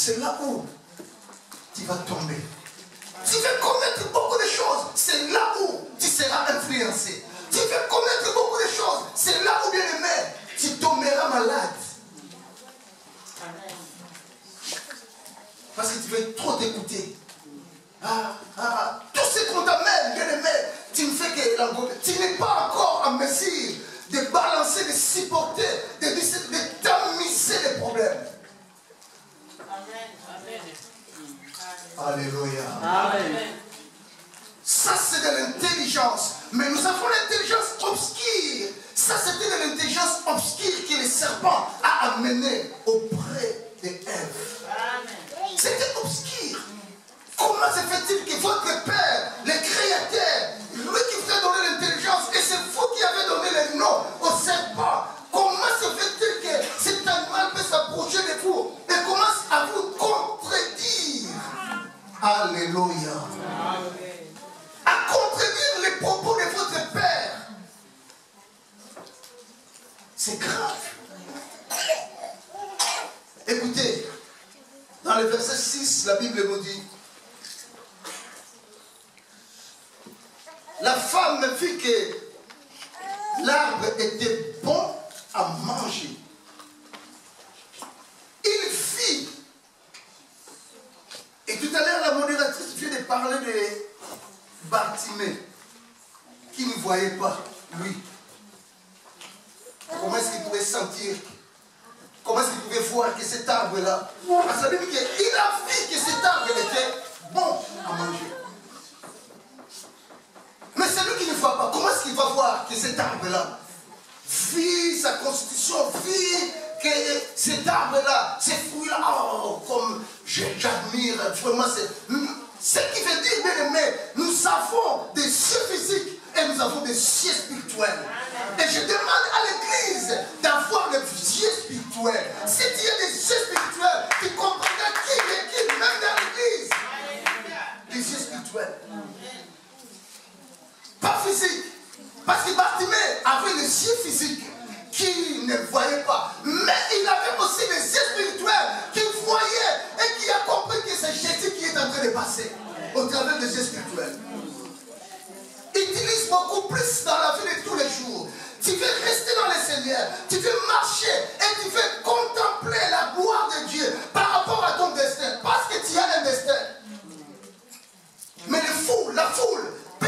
c'est là où tu vas tomber. Tu veux commettre beaucoup de choses, c'est là où tu seras influencé. Tu veux commettre beaucoup de choses, c'est là où, bien aimé, tu tomberas malade. Parce que tu veux trop t'écouter. Tout ce qu'on t'amène, bien aimé, tu ne fais que l'engober. Tu n'es pas encore en mesure de balancer, de supporter, de tamiser les problèmes. Amen. Alléluia. Amen. Ça, c'est de l'intelligence. Mais nous avons l'intelligence obscure. Ça, c'était de l'intelligence obscure que le serpent a amené auprès d'Ève. C'était obscur. Comment se fait-il que votre Père, le Créateur, lui qui vous a donné l'intelligence, et c'est vous qui avez donné le nom au serpent, comment se fait-il que cet animal peut s'approcher de vous et commence à vous contredire? Alléluia. À contredire les propos de votre Père. C'est grave. Écoutez, dans le verset 6, la Bible nous dit, la femme vit que l'arbre était bon à manger. Il vit. Et tout à l'heure, la modératrice vient de parler de Bartimée, qui ne voyait pas, lui. Comment est-ce qu'il pouvait sentir? Comment est-ce qu'il pouvait voir que cet arbre-là, parce que il a vu que cet arbre était bon à manger. Mais celui qui ne voit pas, comment est-ce qu'il va voir que cet arbre-là vit sa constitution, vit que cet arbre-là, ces fruits-là, oh, comme j'admire, vraiment, ce qui veut dire, bien aimé, nous avons des cieux physiques et nous avons des cieux spirituels. Et je demande à l'église d'avoir des cieux spirituels. Si tu as des cieux spirituels, tu comprendras qui est qui, même dans l'église. Des cieux spirituels. Pas physique. Parce que Bartimée avait les cieux physiques qui ne voyaient pas. Mais il avait aussi les cieux spirituels qui voyaient et qui a compris que c'est Jésus qui est en train de passer au travers des cieux spirituels. Utilise beaucoup plus dans la vie de tous les jours. Tu veux rester dans le Seigneur, tu veux marcher et tu veux contempler la gloire de Dieu par rapport à ton destin. Parce que tu as un destin. Mais la foule peut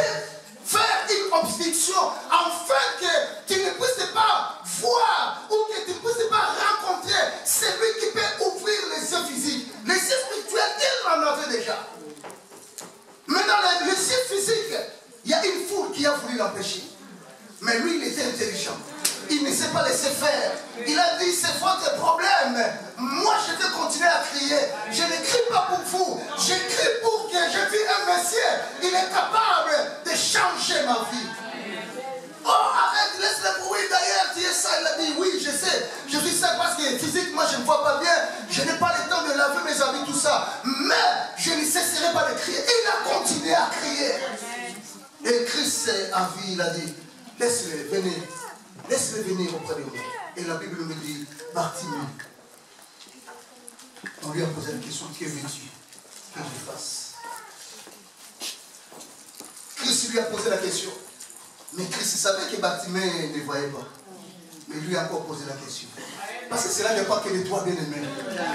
faire une obstruction afin que tu ne puisses pas voir ou que tu ne puisses pas rencontrer celui qui peut ouvrir les yeux physiques. Les yeux spirituels, il en avait déjà. Mais dans les yeux physiques, il y a une foule qui a voulu l'empêcher. Mais lui, il était intelligent. Il ne s'est pas laissé faire. Il a dit, c'est votre problème. Moi, je vais continuer à crier. Je ne crie pas pour vous. Je crie pour que je vis un Messie. Il est capable de changer ma vie. Oh, arrête, laisse le bruit d'ailleurs. Tu es ça. Il a dit, oui, je sais. Je suis ça parce que physiquement, je ne vois pas bien. Je n'ai pas le temps de laver mes habits, tout ça. Mais je ne cesserai pas de crier. Il a continué à crier. Et Christ a vu, il a dit, laisse-le venir. Laisse-le venir auprès de moi. Et la Bible me dit, Bartimée. On lui a posé la question, que veux-tu que je fasse? Christ lui a posé la question. Mais Christ savait que Bartimée ne voyait pas. Mais lui a encore posé la question. Parce que cela n'est pas que de toi, bien-aimé.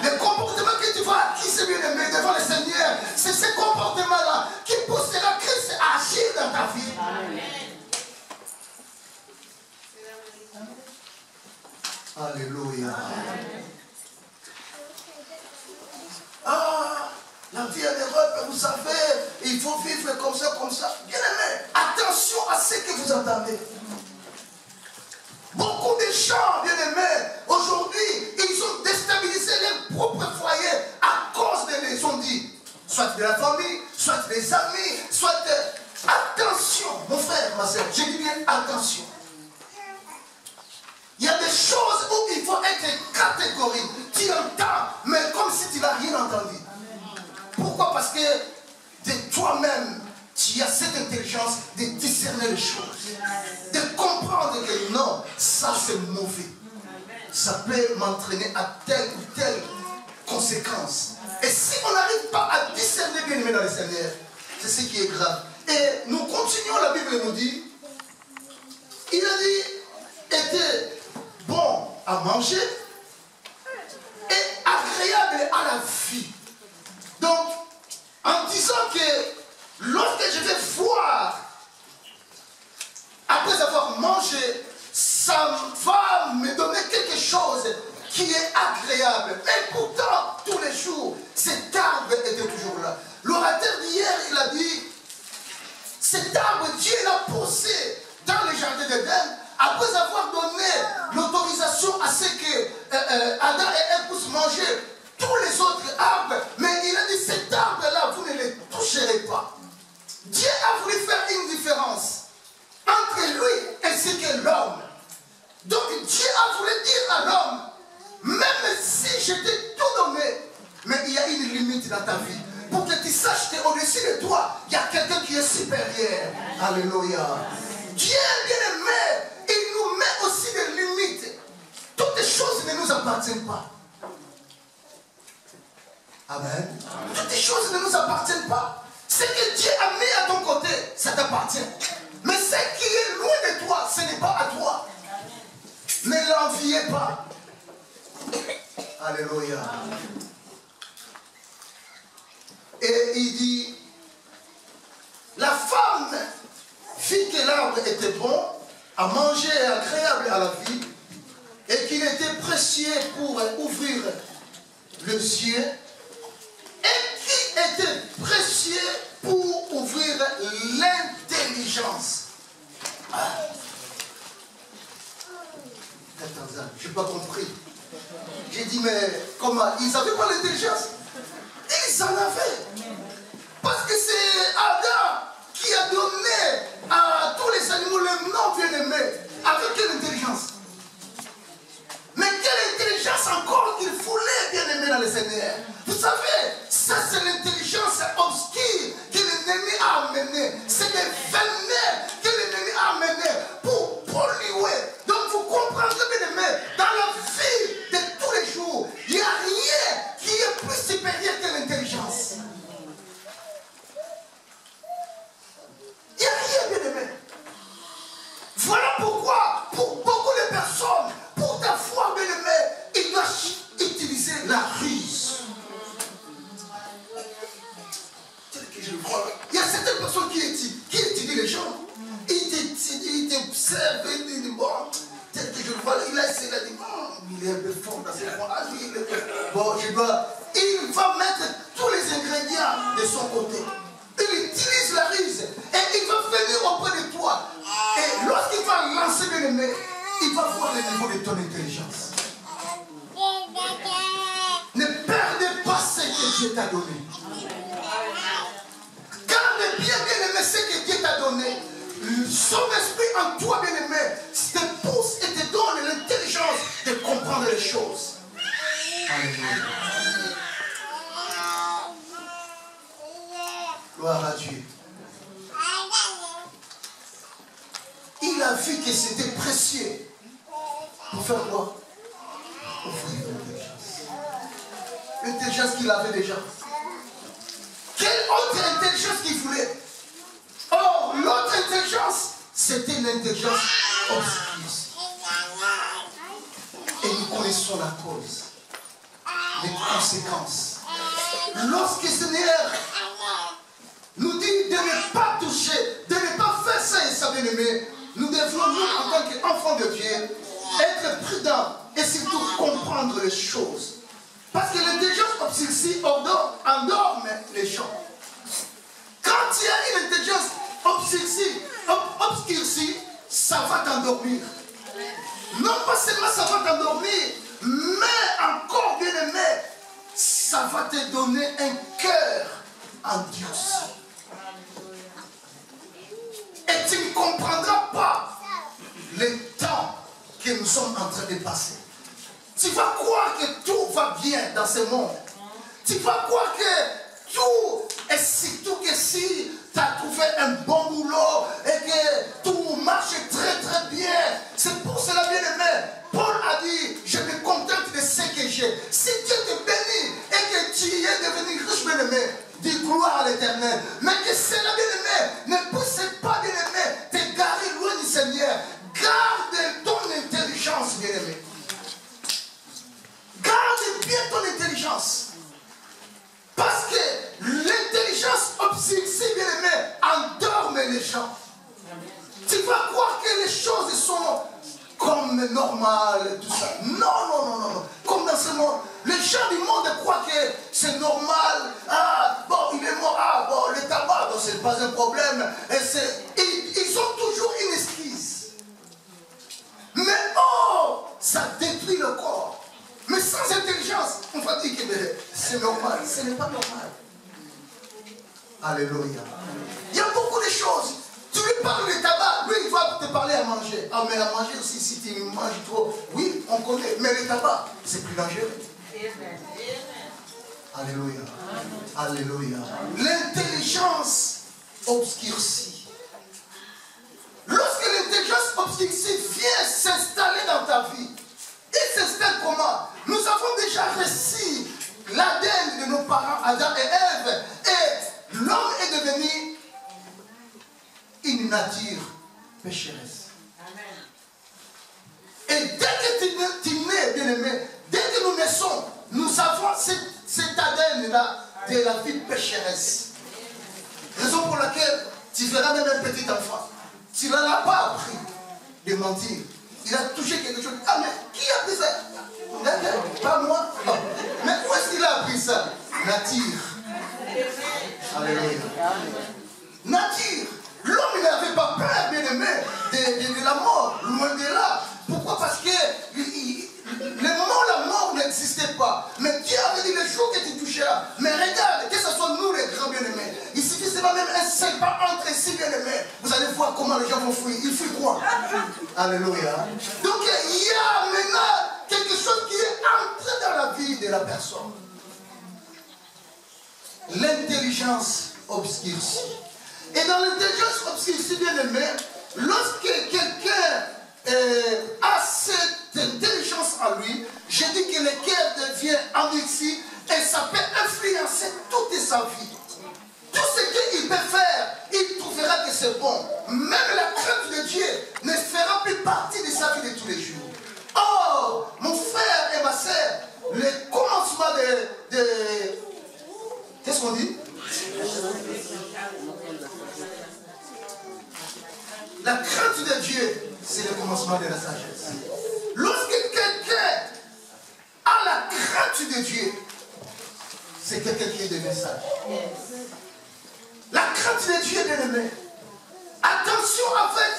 Le comportement que tu vas acquis, bien-aimé, devant le Seigneur, c'est ce comportement-là qui poussera Christ à agir dans ta vie. Amen. Alléluia. Ah, la vie en Europe, vous savez, il faut vivre comme ça, comme ça. Bien aimé, attention à ce que vous entendez. Beaucoup de gens, bien aimés, aujourd'hui, ils ont déstabilisé leur propre foyer à cause de les on-dit. Soit de la famille, soit des amis, soit de... Attention, mon frère, ma soeur, je dis bien attention. Il y a des choses où il faut être catégorique. Tu entends, mais comme si tu n'as rien entendu. Pourquoi? Parce que de toi-même, tu as cette intelligence de discerner les choses. De comprendre que non, ça c'est mauvais. Ça peut m'entraîner à telle ou telle conséquence. Et si on n'arrive pas à discerner bien aimé dans le Seigneur, c'est ce qui est grave. Et nous continuons, la Bible nous dit, il a dit, était bon à manger et agréable à la vie. Donc, en disant que lorsque je vais voir, après avoir mangé, ça va me donner quelque chose qui est agréable. Mais pourtant, tous les jours, cet arbre était toujours là. L'orateur d'hier, il a dit, cet arbre, Dieu l'a posé dans le jardin d'Éden, après avoir donné l'autorisation à ce que Adam et Ève puissent manger tous les autres arbres. Mais il a dit, cet arbre-là, vous ne le toucherez pas. Dieu a voulu faire une différence entre lui ainsi que l'homme. Donc Dieu a voulu dire à l'homme, même si je t'ai tout donné, mais il y a une limite dans ta vie. Pour que tu saches qu'au-dessus de toi, il y a quelqu'un qui est supérieur. Alléluia. Dieu, bien aimé, il nous met aussi des limites. Toutes les choses ne nous appartiennent pas. Amen. Toutes les choses ne nous appartiennent pas. Ce que Dieu a mis à ton côté, ça t'appartient. Mais ce qui est loin de toi, ce n'est pas à toi. Ne l'enviez pas. Alléluia. Et il dit, la femme vit que l'arbre était bon à manger et agréable à la vie, et qu'il était précieux pour ouvrir les yeux, et qui était précieux pour ouvrir l'intelligence. Je n'ai pas compris. J'ai dit, mais comment? Ils n'avaient pas l'intelligence? Ils en avaient. Parce que c'est Adam qui a donné à tous les animaux le nom bien-aimé. Avec quelle intelligence? Mais quelle intelligence encore qu'il voulait bien-aimé dans le Seigneur? Vous savez, ça c'est l'intelligence obscure que l'ennemi a amenée. C'est des venin que l'ennemi a amené pour polluer. Donc vous comprendrez bien-aimé, dans la vie de tous les jours, il n'y a rien qui est plus supérieur que l'intelligence. Il n'y a rien bien-aimé. Voilà pourquoi, pour beaucoup de personnes, pour ta foi bien-aimé, il doit utiliser la ruse. Il y a certaines personnes qui étudient les gens. Ils t'observent, ils disent, bon, tel que je le vois, il a essayé de dire, il est un peu fort dans ses points. Bon, il va mettre tous les ingrédients de son côté. Il utilise la ruse et il va venir auprès de toi. Et lorsqu'il va lancer l'ennemi, il va voir le niveau de ton intelligence. Ne perdez pas ce que Dieu t'a donné. Garde bien aimé ce que Dieu t'a donné. Son esprit en toi bien aimé te pousse et te donne l'intelligence de comprendre les choses. Alléluia. Gloire à Dieu. Il a vu que c'était précieux. Pour faire quoi? Ouvrir l'intelligence. L'intelligence qu'il avait déjà. Quelle autre intelligence qu'il voulait? Or, l'autre intelligence, c'était l'intelligence obscure. Et nous connaissons la cause, les conséquences. Lorsque le Seigneur nous dit de ne pas toucher, de ne pas faire ça et ça, bien-aimé, nous devons, nous, en tant qu'enfants de Dieu, être prudents et surtout comprendre les choses. Parce que l'intelligence obscure endorme les gens. Quand il y a une intelligence obscurcie, ça va t'endormir. Non pas seulement ça va t'endormir, mais encore bien aimé, ça va te donner un cœur endurci. Et tu ne comprendras pas le temps que nous sommes en train de passer. Tu vas croire que tout va bien dans ce monde. Tu vas croire que tout, et surtout que si tu as trouvé un bon boulot et que tout marche très très bien, c'est pour cela bien aimé. Paul a dit, je me contente de ce que j'ai. Si Dieu te bénit et que tu es devenu riche, bien-aimé, dis gloire à l'Éternel. Mais que cela, bien-aimé, ne pousse pas, bien-aimé, t'égarer loin du Seigneur. Garde ton intelligence, bien-aimé. Garde bien ton intelligence. Parce que l'intelligence obscurcie, bien-aimé, endorme les gens. Tu vas croire que les choses sont comme normales, tout ça. Non, non, non, non, non. Comme dans ce monde, les gens du monde croient que c'est normal. Ah, bon, il est mort. Ah, bon, le tabac, bon, c'est pas un problème. Ils ont toujours une excuse. Mais oh, ça détruit le corps. Mais sans intelligence, on va dire que c'est normal. Ce n'est pas normal. Alléluia. Il y a beaucoup de choses. Tu lui parles de tabac, lui il va te parler à manger. Ah mais à manger aussi, si tu manges trop, oui, on connaît. Mais le tabac, c'est plus dangereux. Alléluia. Alléluia. L'intelligence obscurcie. Lorsque l'intelligence obscurcie vient s'installer dans ta vie, il s'installe comment? Nous avons déjà reçu l'ADN de nos parents, Adam et Ève, et l'homme est devenu une nature pécheresse. Amen. Et dès que tu nais, bien-aimé, dès que nous naissons, nous avons cet ADN-là de la vie pécheresse. Raison pour laquelle tu verras même un petit enfant. Tu ne l'as pas appris de mentir. Il a touché quelque chose. Ah, mais qui a appris ça? Pas moi. Oh. Mais où est-ce qu'il a appris ça? Nature. Alléluia. Nature. L'homme n'avait pas peur, bien-aimé, de la mort, loin de là. Pourquoi? Parce que la mort n'existait pas. Mais Dieu avait dit le jour que tu toucheras. Mais regarde, que ce soit nous les grands bien-aimés, il suffit seulement même un seul pas entre ici, bien-aimés. Vous allez voir comment les gens vont fuir. Ils fuient quoi? Alléluia. Donc il y a maintenant quelque chose qui est entré dans la vie de la personne. L'intelligence obscurcie. Et dans l'intelligence obscurcie, bien aimé, lorsque quelqu'un a cette intelligence en lui, je dis que le cœur devient endurci et ça peut influencer toute sa vie. Tout ce qu'il peut faire, il trouvera que c'est bon. Même la crainte de Dieu ne fera plus partie de sa vie de tous les jours. Oh, mon frère et ma sœur, le commencement de qu'est-ce qu'on dit? La crainte de Dieu, c'est le commencement de la sagesse. Lorsque quelqu'un a la crainte de Dieu, c'est quelqu'un qui est devenu sage. La crainte de Dieu, bien-aimé. Attention avec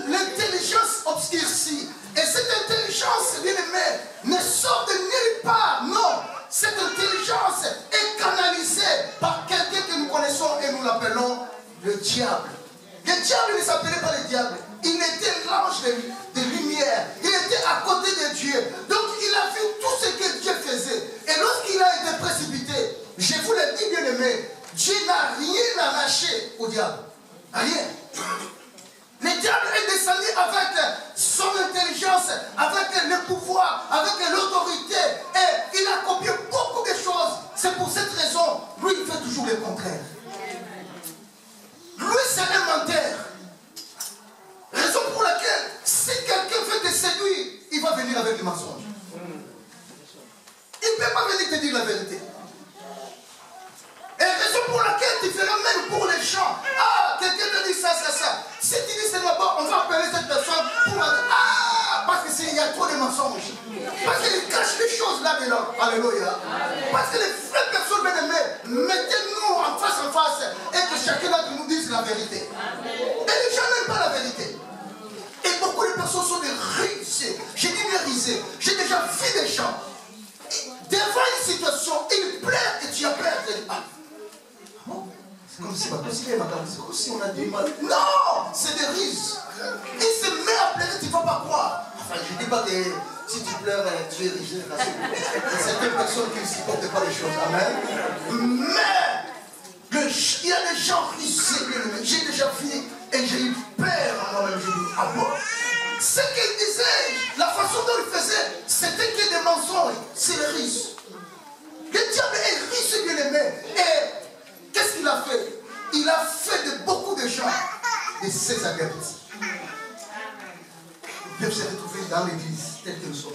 l'intelligence obscurcie. Et cette intelligence, bien-aimé, ne sort de nulle part. Non. Cette intelligence est canalisée par quelqu'un que nous connaissons et nous l'appelons le diable. Le diable ne s'appelait pas le diable. Il était l'ange de lumière. Il était à côté de Dieu. Donc il a vu tout ce que Dieu faisait. Et lorsqu'il a été précipité, je vous l'ai dit, bien aimé, Dieu n'a rien à lâcher au diable. Rien. Le diable est descendu avec son intelligence, avec le pouvoir, avec l'autorité. Et il a copié beaucoup de choses. C'est pour cette raison, lui, il fait toujours le contraire. Lui, c'est un menteur. Raison pour laquelle, si quelqu'un veut te séduire, il va venir avec des mensonges. Il ne peut pas venir te dire la vérité. Et raison pour laquelle tu feras même pour les gens. Ah, quelqu'un te dit ça, ça, ça. Si tu dis seulement, bon, on va appeler cette personne pour... Ah, parce qu'il y a trop de mensonges. Parce qu'il cache les choses là-dedans. Alléluia. Parce que les vraies personnes, bien aimées, mettez-nous en face et que chacun d'entre nous dise la vérité. Et les gens n'aiment pas la vérité. Et beaucoup de personnes sont des risés. J'ai dit des risés. J'ai déjà vu des gens. Devant une situation, ils pleurent et tu as peur. C'est comme si, c'est comme si on a du mal. Non, c'est des rises. Il se met à pleurer, tu ne vas pas croire. Enfin, je ne dis pas que si tu pleures, tu es rigide. Il y a certaines personnes qui ne supportent pas les choses. Amen. Mais il y a des gens risés. J'ai déjà vu et j'ai eu peur en moi-même. J'ai dit, ah bon. Ce qu'il disait, la façon dont il faisait, c'était que des mensonges. C'est le risque. Le et ses adeptes peuvent se retrouver dans l'église telle que nous sommes.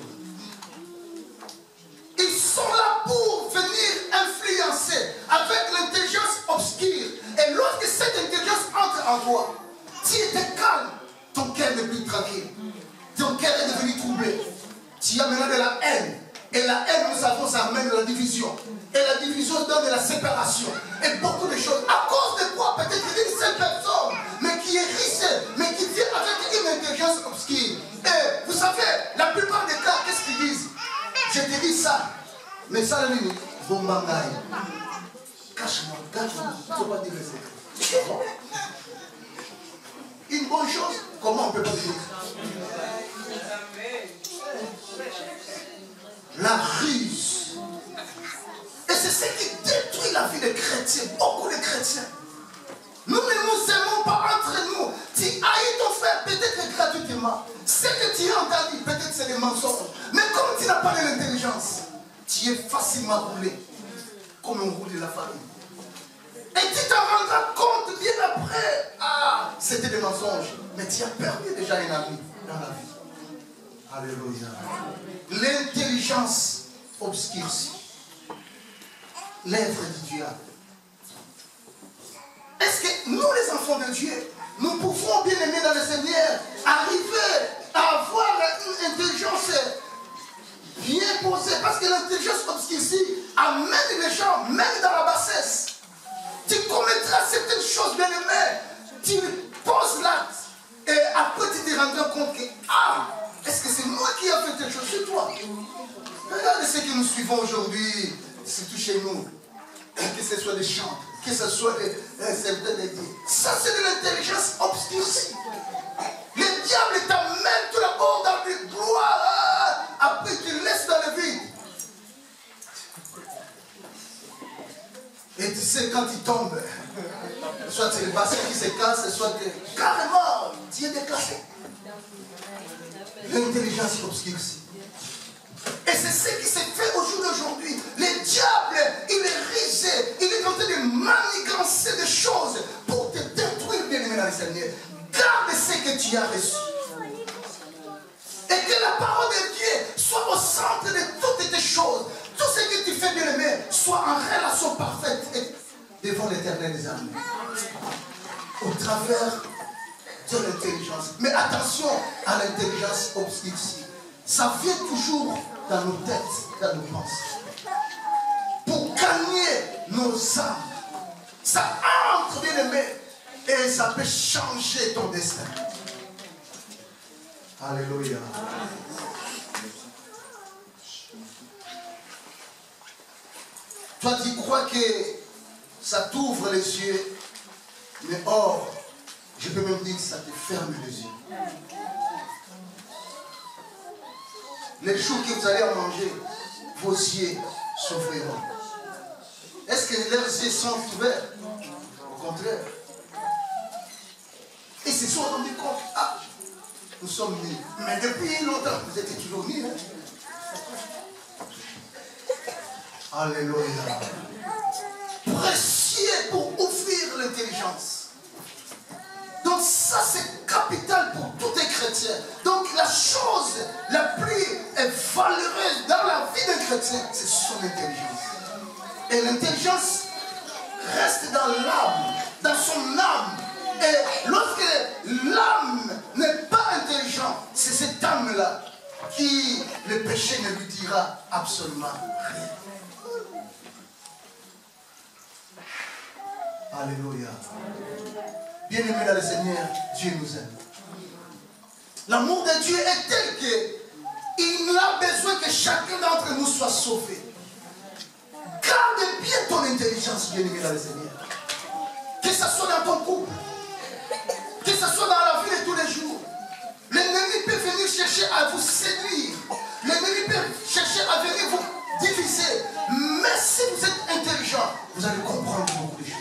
Ils sont là pour venir influencer avec l'intelligence obscure. Et lorsque cette intelligence entre en toi, tu étais calme, ton cœur n'est plus tranquille. Ton cœur est devenu troublé. Tu as maintenant de la haine. Et la haine, nous savons, ça amène de la division. Et la division donne de la séparation. Et beaucoup de choses. À cause de quoi? Peut-être une seule personne, mais qui est riche, mais qui vient avec une intelligence obscure. Et vous savez, la plupart des cas, qu'est-ce qu'ils disent? Je te dis ça. Mais ça, la limite, bombangaï. Cache-moi, garde-moi. Il ne faut pas dire les secrets. Une bonne chose, comment on peut pas dire? La ruse. Et c'est ce qui détruit la vie des chrétiens, beaucoup de chrétiens. Nous ne nous aimons pas entre nous. Tu haïs ton frère peut-être gratuitement. Ce que tu as entendu, peut-être c'est des mensonges. Mais comme tu n'as pas de l'intelligence, tu es facilement roulé, comme on roule de la farine. Et tu t'en rendras compte bien après. Ah, c'était des mensonges. Mais tu as perdu déjà un ami dans la vie. Alléluia. L'intelligence obscurcie l'œuvre du diable. Est-ce que nous, les enfants de Dieu, nous pouvons, bien aimés dans le Seigneur, arriver à avoir une intelligence bien posée? Parce que l'intelligence obscurcie amène les gens, même dans la bassesse. Tu commettras certaines choses, bien aimées. Tu poses l'acte. Et après, tu te rendras compte que, ah, est-ce que c'est moi qui ai fait quelque chose? C'est toi. Regardez ce que nous suivons aujourd'hui, surtout chez nous. Que ce soit des chants, que ce soit des certains dédiés. Ça, c'est de l'intelligence obscurcie. Le diable t'amène tout d'abord dans les gloires. Après, tu le laisses dans le vide. Et tu sais, quand il tombe, soit c'est le bassin qui se casse, soit que carrément, tu es déclassé. L'intelligence obscurcie. Et c'est ce qui s'est fait au jour d'aujourd'hui. Le diable, il est risé, il est en train de manigancer des choses pour te détruire, bien-aimé dans le Seigneur. Garde ce que tu as reçu. Et que la parole de Dieu soit au centre de toutes tes choses. Tout ce que tu fais, bien-aimé, soit en relation parfaite devant l'Éternel des armées. Au travers de l'intelligence. Mais attention à l'intelligence obscurcie. Ça vient toujours dans nos têtes, dans nos pensées. Pour gagner nos âmes. Ça entre, bien-aimé, et ça peut changer ton destin. Alléluia. Toi, tu crois que ça t'ouvre les yeux, mais or, je peux même dire que ça te ferme les yeux. Les jours que vous allez en manger, vos yeux s'ouvriront. Est-ce que leurs yeux sont ouverts? Au contraire. Et se sont rendus compte, ah, nous sommes nés. Mais depuis longtemps, vous êtes toujours nés. Hein? Alléluia. Précieux pour ouvrir l'intelligence. Donc ça c'est capital pour tous les chrétiens. Donc la chose la plus valeureuse dans la vie d'un chrétien, c'est son intelligence. Et l'intelligence reste dans l'âme, dans son âme. Et lorsque l'âme n'est pas intelligente, c'est cette âme-là qui, le péché ne lui dira absolument rien. Alléluia. Bien-aimés dans le Seigneur, Dieu nous aime. L'amour de Dieu est tel qu'il a besoin que chacun d'entre nous soit sauvé. Garde bien ton intelligence, bien-aimé dans le Seigneur. Que ce soit dans ton couple, que ce soit dans la vie de tous les jours. L'ennemi peut venir chercher à vous séduire. L'ennemi peut chercher à venir vous diviser. Mais si vous êtes intelligent, vous allez comprendre beaucoup de choses.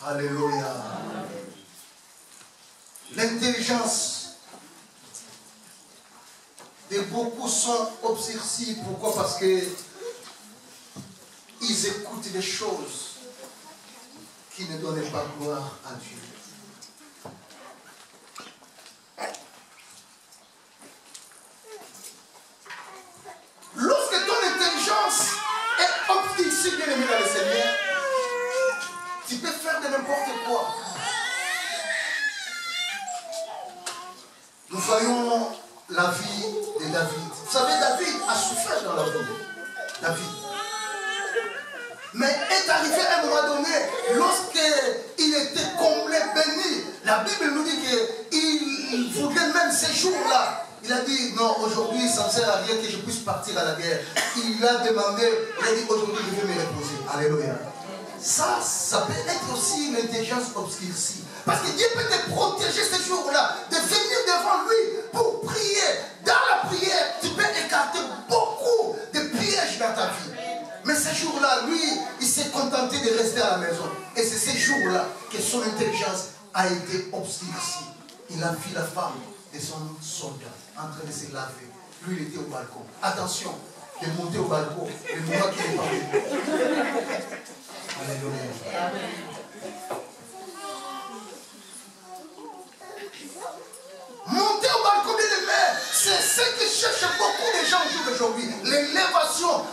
Alléluia. L'intelligence de beaucoup sont obscurcies. Pourquoi? Parce que ils écoutent des choses qui ne donnent pas gloire à Dieu. aussi bien aimé dans le Seigneur, tu peux faire de n'importe quoi. Nous voyons la vie de David. Vous savez, David a souffert dans la vie. David. Mais est arrivé à un moment donné, lorsqu'il était comblé, béni, la Bible nous dit qu'il voudrait même ces jours-là. Il a dit, non, aujourd'hui, ça ne sert à rien que je puisse partir à la guerre. Il a demandé, il a dit, aujourd'hui, je vais me reposer. Alléluia. Ça peut être aussi une intelligence obscurcie. Parce que Dieu peut te protéger ces jours-là, de venir devant lui pour prier. Dans la prière, tu peux écarter beaucoup de pièges dans ta vie. Mais ces jours-là, lui, il s'est contenté de rester à la maison. Et c'est ces jours-là que son intelligence a été obscurcie. Il a vu la femme de son soldat en train de se laver. Lui, il était au balcon. Attention, de monter au balcon, le moment qu'il est parlé. Alléluia. Monter au balcon, bien aimé, c'est ce que cherchent beaucoup de gens aujourd'hui. L'élévation.